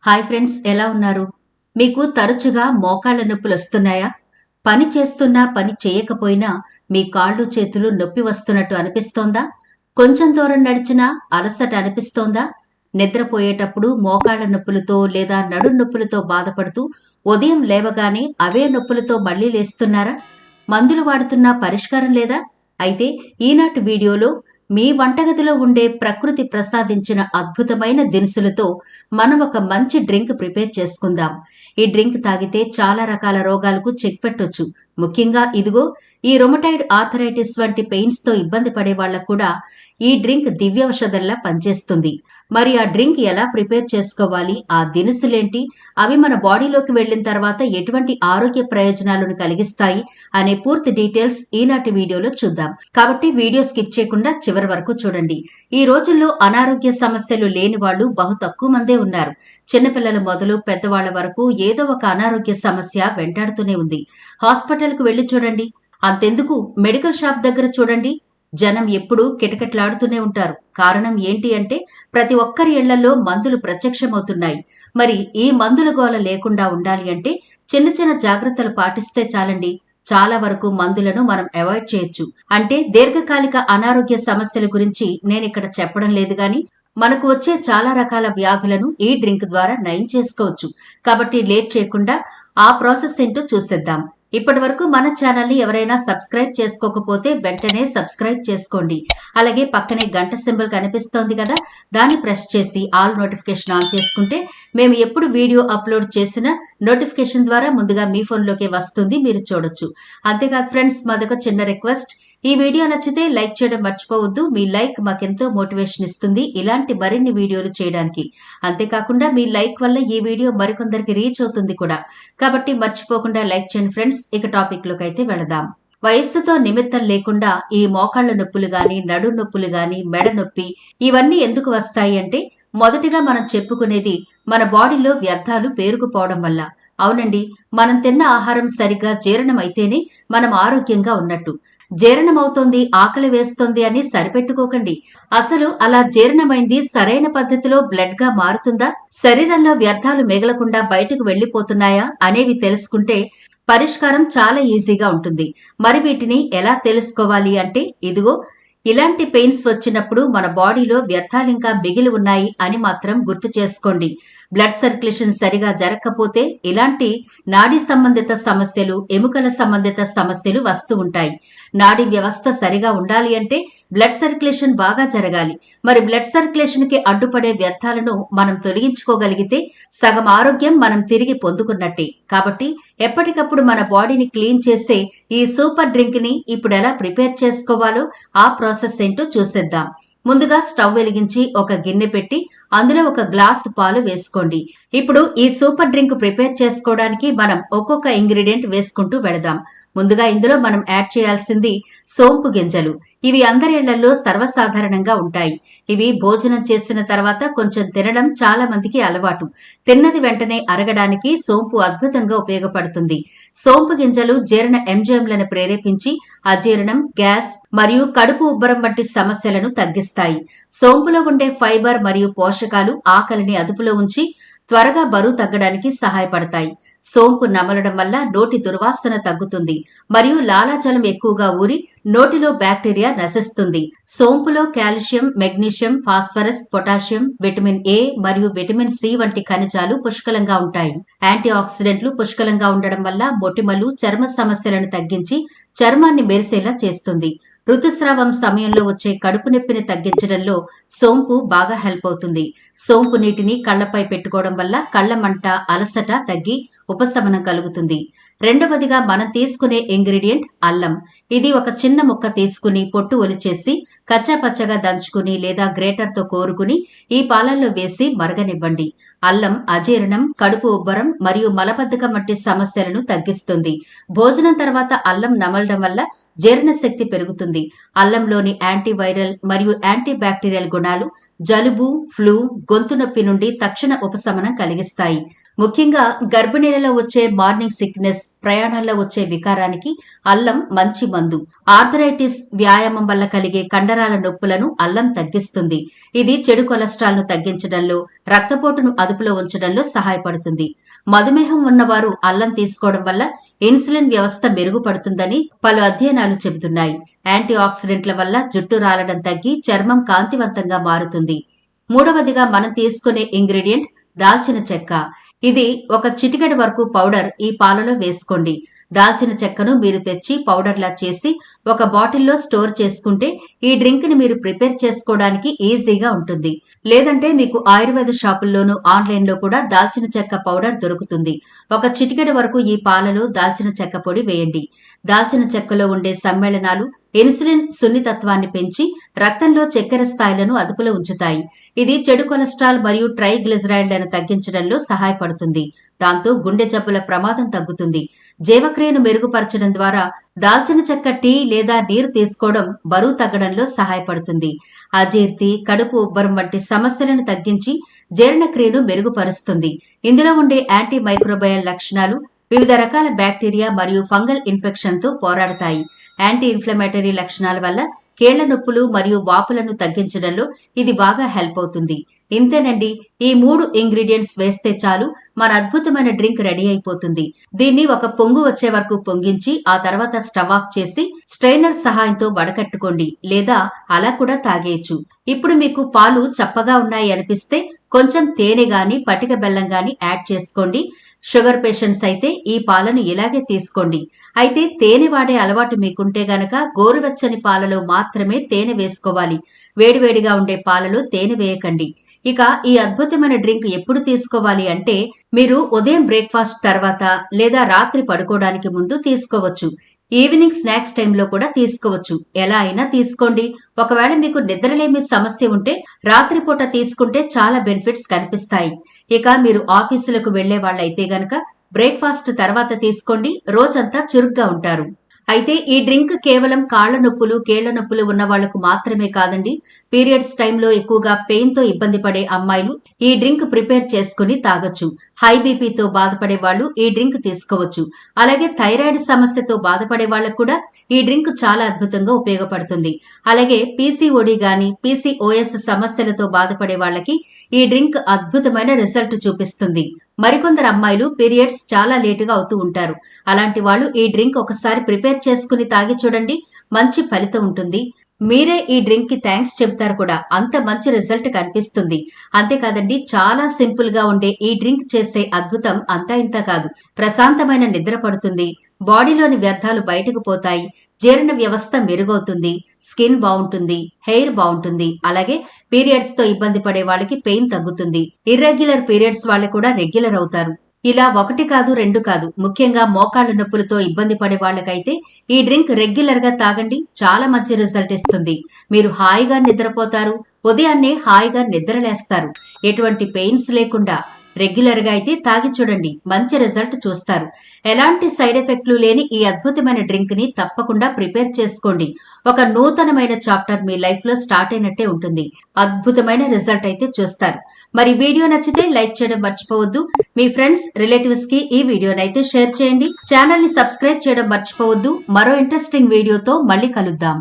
Hi friends, ఎలా ఉన్నారు? మీకు తరచుగా మోకాళ్ళ నొప్పులొస్తున్నాయా? పని చేస్తున్నా, పని చేయకపోయినా మీ కాళ్ళు, చేతులు నొప్పి వస్తున్నట్టు అనిపిస్తోందా? కొంచెం దూరం నడిచినా అలసట అనిపిస్తోందా? నిద్రపోయేటప్పుడు మోకాళ్ళ నొప్పులతో లేదా నడుం నొప్పులతో బాధపడుతూ ఉదయం లేవగానే అవే నొప్పులతో మళ్ళీ లేస్తున్నారా? మందులు వాడుతున్నా పరిష్కారం లేదా? అయితే ఈనాటి వీడియోలో మీ వంటగదిలో ఉండే ప్రకృతి ప్రసాదించిన అద్భుతమైన దినుసులతో మనం ఒక మంచి డ్రింక్ ప్రిపేర్ చేసుకుందాం. ఈ డ్రింక్ తాగితే చాలా రకాల రోగాలకు చెక్ పెట్టొచ్చు. ముఖ్యంగా ఇదిగో ఈ రొమటైడ్ ఆర్థరైటిస్ వంటి పెయిన్స్ తో ఇబ్బంది పడే వాళ్ళకు కూడా ఈ డ్రింక్ దివ్యౌషధంలా పనిచేస్తుంది. మరి ఆ డ్రింక్ ఎలా ప్రిపేర్ చేసుకోవాలి, ఆ దినుసులేంటి, అవి మన బాడీలోకి వెళ్లిన తర్వాత ఎటువంటి ఆరోగ్య ప్రయోజనాలను కలిగిస్తాయి అనే పూర్తి డీటెయిల్స్ ఈనాటి వీడియోలో చూద్దాం. కాబట్టి వీడియో స్కిప్ చేయకుండా చివరి వరకు చూడండి. ఈ రోజుల్లో అనారోగ్య సమస్యలు లేని వాళ్ళు బహు తక్కువ మందే ఉన్నారు. చిన్నపిల్లలు మొదలు పెద్దవాళ్ల వరకు ఏదో ఒక అనారోగ్య సమస్య వెంటాడుతూనే ఉంది. హాస్పిటల్కు వెళ్లి చూడండి, అంతెందుకు మెడికల్ షాప్ దగ్గర చూడండి, జనం ఎప్పుడూ కిటకిటలాడుతూనే ఉంటారు. కారణం ఏంటి అంటే ప్రతి ఒక్కరి ఇళ్లలో మందులు ప్రత్యక్షమవుతున్నాయి. మరి ఈ మందుల గోల లేకుండా ఉండాలి అంటే చిన్న చిన్న జాగ్రత్తలు పాటిస్తే చాలండి. చాలా వరకు మందులను మనం అవాయిడ్ చేయొచ్చు. అంటే దీర్ఘకాలిక అనారోగ్య సమస్యల గురించి నేనిక్కడ చెప్పడం లేదు గాని, మనకు వచ్చే చాలా రకాల వ్యాధులను ఈ డ్రింక్ ద్వారా నయం చేసుకోవచ్చు. కాబట్టి లేట్ చేయకుండా ఆ ప్రాసెస్ ఏంటో చూసేద్దాం. ఇప్పటి వరకు మన ఛానల్ ని ఎవరైనా సబ్స్క్రైబ్ చేసుకోకపోతే వెంటనే సబ్స్క్రైబ్ చేసుకోండి. అలాగే పక్కనే గంట సింబల్ కనిపిస్తోంది కదా, దాన్ని ప్రెస్ చేసి ఆల్ నోటిఫికేషన్ ఆన్ చేసుకుంటే మేము ఎప్పుడు వీడియో అప్లోడ్ చేసినా నోటిఫికేషన్ ద్వారా ముందుగా మీ ఫోన్లోకి వస్తుంది, మీరు చూడొచ్చు. అంతేకాదు ఫ్రెండ్స్, మాదొక చిన్న రిక్వెస్ట్, ఈ వీడియో నచ్చితే లైక్ చేయడం మర్చిపోవద్దు. మీ లైక్ మాకెంతో మోటివేషన్ ఇస్తుంది ఇలాంటి మరిన్ని వీడియోలు చేయడానికి. అంతేకాకుండా మీ లైక్ వల్ల ఈ వీడియో మరికొందరికి రీచ్ అవుతుంది కూడా. కాబట్టి మర్చిపోకుండా లైక్ చేయండి ఫ్రెండ్స్. ఇక టాపిక్ లోకి అయితే వెళదాం. వయస్సుతో నిమిత్తం లేకుండా ఈ మోకాళ్ల నొప్పులు గాని, నడు నొప్పులు గాని, మెడ నొప్పి ఇవన్నీ ఎందుకు వస్తాయి అంటే మొదటిగా మనం చెప్పుకునేది మన బాడీలో వ్యర్థాలు పేరుకుపోవడం వల్ల. అవునండి, మనం తిన్న ఆహారం సరిగ్గా జీర్ణం అయితేనే మనం ఆరోగ్యంగా ఉన్నట్టు. జీర్ణమవుతోంది, ఆకలి వేస్తోంది అని సరిపెట్టుకోకండి. అసలు అలా జీర్ణమైంది సరైన పద్ధతిలో బ్లడ్ గా మారుతుందా, శరీరంలో వ్యర్థాలు మిగలకుండా బయటకు వెళ్లిపోతున్నాయా అనేవి తెలుసుకుంటే పరిష్కారం చాలా ఈజీగా ఉంటుంది. మరి వీటిని ఎలా తెలుసుకోవాలి అంటే ఇదిగో ఇలాంటి పెయిన్స్ వచ్చినప్పుడు మన బాడీలో వ్యర్థాలింకా మిగిలి ఉన్నాయి అని మాత్రం గుర్తు చేసుకోండి. బ్లడ్ సర్క్యులేషన్ సరిగా జరగకపోతే ఇలాంటి నాడీ సంబంధిత సమస్యలు, ఎముకల సంబంధిత సమస్యలు వస్తూ ఉంటాయి. నాడీ వ్యవస్థ సరిగా ఉండాలి అంటే బ్లడ్ సర్క్యులేషన్ బాగా జరగాలి. మరి బ్లడ్ సర్క్యులేషన్ కి అడ్డుపడే వ్యర్థాలను మనం తొలగించుకోగలిగితే సగం ఆరోగ్యం మనం తిరిగి పొందుకున్నట్టే. కాబట్టి ఎప్పటికప్పుడు మన బాడీని క్లీన్ చేసే ఈ సూపర్ డ్రింక్ ని ఇప్పుడు ఎలా ప్రిపేర్ చేసుకోవాలో ఆ ప్రాసెస్ ఏంటో చూసేద్దాం. ముందుగా స్టవ్ వెలిగించి ఒక గిన్నె పెట్టి అందులో ఒక గ్లాసు పాలు వేసుకోండి. ఇప్పుడు ఈ సూపర్ డ్రింక్ ప్రిపేర్ చేసుకోవడానికి మనం ఒక్కొక్క ఇంగ్రీడియంట్ వేసుకుంటూ వెళదాం. ముందుగా ఇందులో మనం యాడ్ చేయాల్సింది సోంపు గింజలు. ఇవి అందరి ఇళ్లలో సర్వసాధారణంగా ఉంటాయి. ఇవి భోజనం చేసిన తర్వాత కొంచెం తినడం చాలా మందికి అలవాటు. తిన్నది వెంటనే అరగడానికి సోంపు అద్భుతంగా ఉపయోగపడుతుంది. సోంపు గింజలు జీర్ణ ఎంజైమ్లను ప్రేరేపించి అజీర్ణం, గ్యాస్ మరియు కడుపు ఉబ్బరం వంటి సమస్యలను తగ్గిస్తాయి. సోంపులో ఉండే ఫైబర్ మరియు పోషకాలు ఆకలిని అదుపులో ఉంచి త్వరగా బరువు తగ్గడానికి సహాయపడతాయి. సోంపు నమలడం వల్ల నోటి దుర్వాసన తగ్గుతుంది మరియు లాలాజలం ఎక్కువగా ఊరి నోటిలో బ్యాక్టీరియా నశిస్తుంది. సోంపులో calcium, magnesium, phosphorus, potassium, vitamin A మరియు విటమిన్ సి వంటి ఖనిజాలు పుష్కలంగా ఉంటాయి. యాంటీ ఆక్సిడెంట్లు పుష్కలంగా ఉండడం వల్ల మొటిమలు, చర్మ సమస్యలను తగ్గించి చర్మాన్ని మెరిసేలా చేస్తుంది. ఋతుస్రావం సమయంలో వచ్చే కడుపు నొప్పిని తగ్గించడంలో సోంపు బాగా హెల్ప్ అవుతుంది. సోంపు నీటిని కళ్లపై పెట్టుకోవడం వల్ల కళ్ల మంట, అలసట తగ్గి ఉపశమనం కలుగుతుంది. రెండవదిగా మనం తీసుకునే ఇంగ్రీడియంట్ అల్లం. ఇది ఒక చిన్న ముక్క తీసుకుని పొట్టు ఒలిచేసి కచ్చాపచ్చగా దంచుకుని లేదా గ్రేటర్ తో కోరుకుని ఈ పాలల్లో వేసి మరగనివ్వండి. అల్లం అజీర్ణం, కడుపు ఉబ్బరం మరియు మలబద్ధకం వంటి సమస్యలను తగ్గిస్తుంది. భోజనం తర్వాత అల్లం నమలడం వల్ల జీర్ణశక్తి పెరుగుతుంది. అల్లంలోని యాంటీవైరల్ మరియు యాంటీ బ్యాక్టీరియల్ గుణాలు జలుబు, ఫ్లూ, గొంతు నొప్పి నుండి తక్షణ ఉపశమనం కలిగిస్తాయి. ముఖ్యంగా గర్భిణీలలో వచ్చే మార్నింగ్ సిక్నెస్, ప్రయాణాల్లో వచ్చే వికారానికి అల్లం మంచి మందు. ఆర్థరైటిస్, వ్యాయామం వల్ల కలిగే కండరాల నొప్పులను అల్లం తగ్గిస్తుంది. ఇది చెడు కొలెస్ట్రాల్ ను తగ్గించడంలో, రక్తపోటును అదుపులో ఉంచడంలో సహాయపడుతుంది. మధుమేహం ఉన్నవారు అల్లం తీసుకోవడం వల్ల ఇన్సులిన్ వ్యవస్థ మెరుగుపడుతుందని పలు అధ్యయనాలు చెబుతున్నాయి. యాంటీ ఆక్సిడెంట్ల వల్ల జుట్టు రాలడం తగ్గి చర్మం కాంతివంతంగా మారుతుంది. మూడవదిగా మనం తీసుకునే ఇంగ్రీడియంట్ దాల్చిన చెక్క. ఇది ఒక చిటికెడు వరకు పౌడర్ ఈ పాలలో వేసుకోండి. దాల్చిన చెక్కను మీరు తెచ్చి పౌడర్లా చేసి ఒక బాటిల్లో స్టోర్ చేసుకుంటే ఈ డ్రింక్ ని మీరు ప్రిపేర్ చేసుకోవడానికి ఈజీగా ఉంటుంది. లేదంటే మీకు ఆయుర్వేద షాపుల్లోనూ ఆన్లైన్లో కూడా దాల్చిన చెక్క పౌడర్ దొరుకుతుంది. ఒక చిటికెడు వరకు ఈ పాలలో దాల్చిన చెక్క పొడి వేయండి. దాల్చిన చెక్కలో ఉండే సమ్మేళనాలు ఇన్సులిన్ సున్నితత్వాన్ని పెంచి రక్తంలో చక్కెర స్థాయిలను అదుపులో ఉంచుతాయి. ఇది చెడు కొలెస్ట్రాల్ మరియు ట్రైగ్లిజరైడ్లను తగ్గించడంలో సహాయపడుతుంది. దాంతో గుండె జబ్బుల ప్రమాదం తగ్గుతుంది. జీవక్రియను మెరుగుపరచడం ద్వారా దాల్చిన చెక్క టీ లేదా నీరు తీసుకోవడం బరువు తగ్గడంలో సహాయపడుతుంది. అజీర్తి, కడుపు ఉబ్బరం వంటి సమస్యలను తగ్గించి జీర్ణక్రియను మెరుగుపరుస్తుంది. ఇందులో ఉండే యాంటీ మైక్రోబయల్ లక్షణాలు వివిధ రకాల బ్యాక్టీరియా మరియు ఫంగల్ ఇన్ఫెక్షన్తో పోరాడతాయి. యాంటీ ఇన్ఫ్లమేటరీ లక్షణాల వల్ల కీళ్ల నొప్పులు మరియు వాపులను తగ్గించడంలో ఇది బాగా హెల్ప్ అవుతుంది. ఇంతేనండి, ఈ 3 ఇంగ్రీడియంట్స్ వేస్తే చాలు మన అద్భుతమైన డ్రింక్ రెడీ అయిపోతుంది. దీన్ని ఒక పొంగు వచ్చే వరకు పొంగించి ఆ తర్వాత స్టవ్ ఆఫ్ చేసి స్ట్రైనర్ సహాయంతో వడకట్టుకోండి, లేదా అలా కూడా తాగేయచ్చు. ఇప్పుడు మీకు పాలు చప్పగా ఉన్నాయి అనిపిస్తే కొంచెం తేనె గాని పటిక బెల్లం గాని యాడ్ చేసుకోండి. షుగర్ పేషెంట్స్ అయితే ఈ పాలను ఇలాగే తీసుకోండి. అయితే తేనె వాడే అలవాటు మీకుంటే గనక గోరువెచ్చని పాలలో మాత్రమే తేనె వేసుకోవాలి. వేడివేడిగా ఉండే పాలలో తేనె వేయకండి. ఇక ఈ అద్భుతమైన డ్రింక్ ఎప్పుడు తీసుకోవాలి అంటే మీరు ఉదయం బ్రేక్ఫాస్ట్ తర్వాత లేదా రాత్రి పడుకోవడానికి ముందు తీసుకోవచ్చు. ఈవినింగ్ స్నాక్స్ టైంలో కూడా తీసుకోవచ్చు. ఎలా అయినా తీసుకోండి. ఒకవేళ మీకు నిద్రలేమి సమస్య ఉంటే రాత్రిపూట తీసుకుంటే చాలా బెనిఫిట్స్ కనిపిస్తాయి. ఇక మీరు ఆఫీసులకు వెళ్లే వాళ్ళైతే గనక బ్రేక్ఫాస్ట్ తర్వాత తీసుకోండి. రోజంతా చురుగ్గా ఉంటారు. అయితే ఈ డ్రింక్ కేవలం కాళ్ల నొప్పులు, కీళ్ల నొప్పులు ఉన్న వాళ్లకు మాత్రమే కాదండి. పీరియడ్స్ టైంలో ఎక్కువగా పెయిన్ తో ఇబ్బంది పడే అమ్మాయిలు ఈ డ్రింక్ ప్రిపేర్ చేసుకుని తాగొచ్చు. హై బీపీతో బాధపడే వాళ్ళు ఈ డ్రింక్ తీసుకోవచ్చు. అలాగే థైరాయిడ్ సమస్యతో బాధపడే వాళ్లకు కూడా ఈ డ్రింక్ చాలా అద్భుతంగా ఉపయోగపడుతుంది. అలాగే పీసీఓడి గాని, పీసీఓఎస్ సమస్యలతో బాధపడే వాళ్ళకి ఈ డ్రింక్ అద్భుతమైన రిజల్ట్ చూపిస్తుంది. మరికొందరు అమ్మాయిలు పీరియడ్స్ చాలా లేటుగా అవుతూ ఉంటారు. అలాంటి వాళ్ళు ఈ డ్రింక్ ఒకసారి ప్రిపేర్ చేసుకుని తాగి చూడండి, మంచి ఫలితం ఉంటుంది. మీరే ఈ డ్రింక్ కి థ్యాంక్స్ చెబుతారు కూడా. అంత మంచి రిజల్ట్ కనిపిస్తుంది. అంతేకాదండి, చాలా సింపుల్ గా ఉండే ఈ డ్రింక్ చేసే అద్భుతం అంతా ఇంత కాదు. ప్రశాంతమైన నిద్ర పడుతుంది, బాడీలోని వ్యర్థాలు బయటకు పోతాయి, జీర్ణ వ్యవస్థ మెరుగవుతుంది, స్కిన్ బాగుంటుంది, హెయిర్ బాగుంటుంది. అలాగే పీరియడ్స్ తో ఇబ్బంది పడే వాళ్ళకి పెయిన్ తగ్గుతుంది. ఇర్రెగ్యులర్ పీరియడ్స్ వాళ్ళు కూడా రెగ్యులర్ అవుతారు. ఇలా 1 కాదు 2 కాదు, ముఖ్యంగా మోకాళ్ల నొప్పులతో ఇబ్బంది పడే వాళ్ళకైతే ఈ డ్రింక్ రెగ్యులర్ గా తాగండి, చాలా మంచి రిజల్ట్ ఇస్తుంది. మీరు హాయిగా నిద్రపోతారు, ఉదయాన్నే హాయిగా నిద్రలేస్తారు. ఎటువంటి పెయిన్స్ లేకుండా రెగ్యులర్ గా అయితే తాగి చూడండి, మంచి రిజల్ట్ చూస్తారు. ఎలాంటి సైడ్ ఎఫెక్ట్లు లేని ఈ అద్భుతమైన డ్రింక్ ని తప్పకుండా ప్రిపేర్ చేసుకోండి. ఒక నూతనమైన చాప్టర్ మీ లైఫ్ లో స్టార్ట్ అయినట్టే ఉంటుంది. అద్భుతమైన రిజల్ట్ అయితే చూస్తారు. మరి వీడియో నచ్చితే లైక్ చేయడం మర్చిపోవద్దు. మీ ఫ్రెండ్స్, రిలేటివ్స్ కి ఈ వీడియోనైతే షేర్ చేయండి. ఛానల్ ని సబ్స్క్రైబ్ చేయడం మర్చిపోవద్దు. మరో ఇంట్రెస్టింగ్ వీడియోతో మళ్ళీ కలుద్దాం.